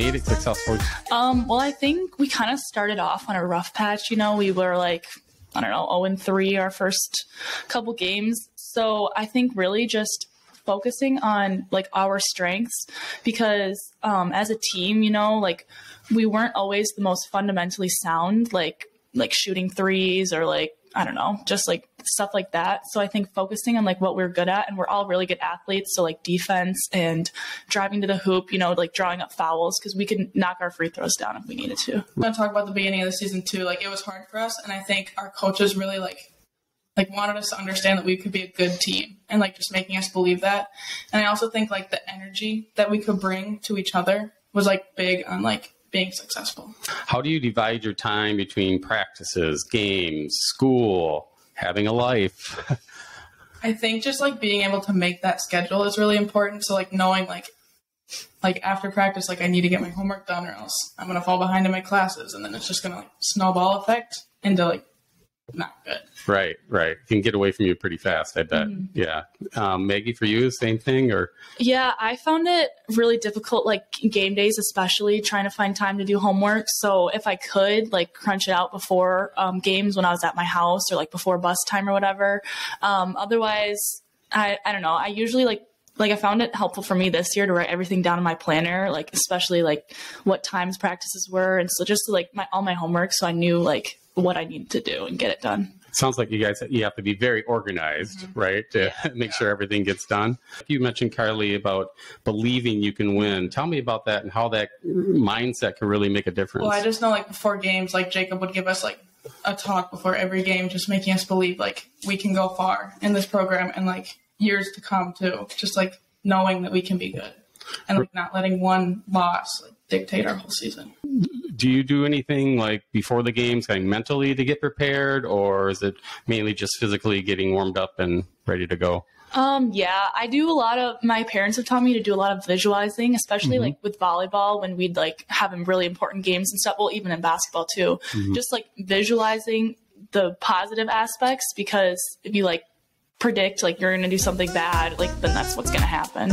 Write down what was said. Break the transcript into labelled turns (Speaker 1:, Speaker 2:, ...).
Speaker 1: made it successful?
Speaker 2: Well, I think we kind of started off on a rough patch. You know, we were like, I don't know, 0-3 our first couple games. So I think really just focusing on like our strengths, because as a team, you know, like we weren't always the most fundamentally sound, like shooting threes or like, I don't know, just like stuff like that. So I think focusing on like what we're good at, and we're all really good athletes. So like defense and driving to the hoop, you know, like drawing up fouls, because we can knock our free throws down if we needed to.
Speaker 3: I'm going to talk about the beginning of the season too. Like it was hard for us. And I think our coaches really like wanted us to understand that we could be a good team, and like just making us believe that. And I also think like the energy that we could bring to each other was like big on like being successful.
Speaker 1: How do you divide your time between practices, games, school, having a life?
Speaker 3: I think just like being able to make that schedule is really important. So like knowing like after practice, like I need to get my homework done or else I'm going to fall behind in my classes. And then it's just going to like snowball effect into like not good.
Speaker 1: Right. Can get away from you pretty fast, I bet. Mm-hmm. Yeah. Maggie, for you, same thing? Or
Speaker 2: yeah, I found it really difficult, like game days, especially trying to find time to do homework. So if I could like crunch it out before games when I was at my house, or like before bus time or whatever. Otherwise, I don't know. I usually like I found it helpful for me this year to write everything down in my planner, like especially like what times practices were. And so just like all my homework. So I knew like what I needed to do and get it done.
Speaker 1: Sounds like you have to be very organized, mm-hmm. right? To make sure everything gets done. You mentioned, Carly, about believing you can win. Tell me about that and how that mindset can really make a difference.
Speaker 3: Well, I just know like before games, like Jacob would give us like a talk before every game, just making us believe like we can go far in this program and like years to come too. Just like knowing that we can be good and like not letting one loss like dictate our whole season.
Speaker 1: Do you do anything like before the games, kind of mentally to get prepared, or is it mainly just physically getting warmed up and ready to go?
Speaker 2: Yeah, I do my parents have taught me to do a lot of visualizing, especially mm-hmm. like with volleyball when we'd like have really important games and stuff. Well, even in basketball too, mm-hmm. just like visualizing the positive aspects, because if you like predict like you're going to do something bad, like then that's what's going to happen.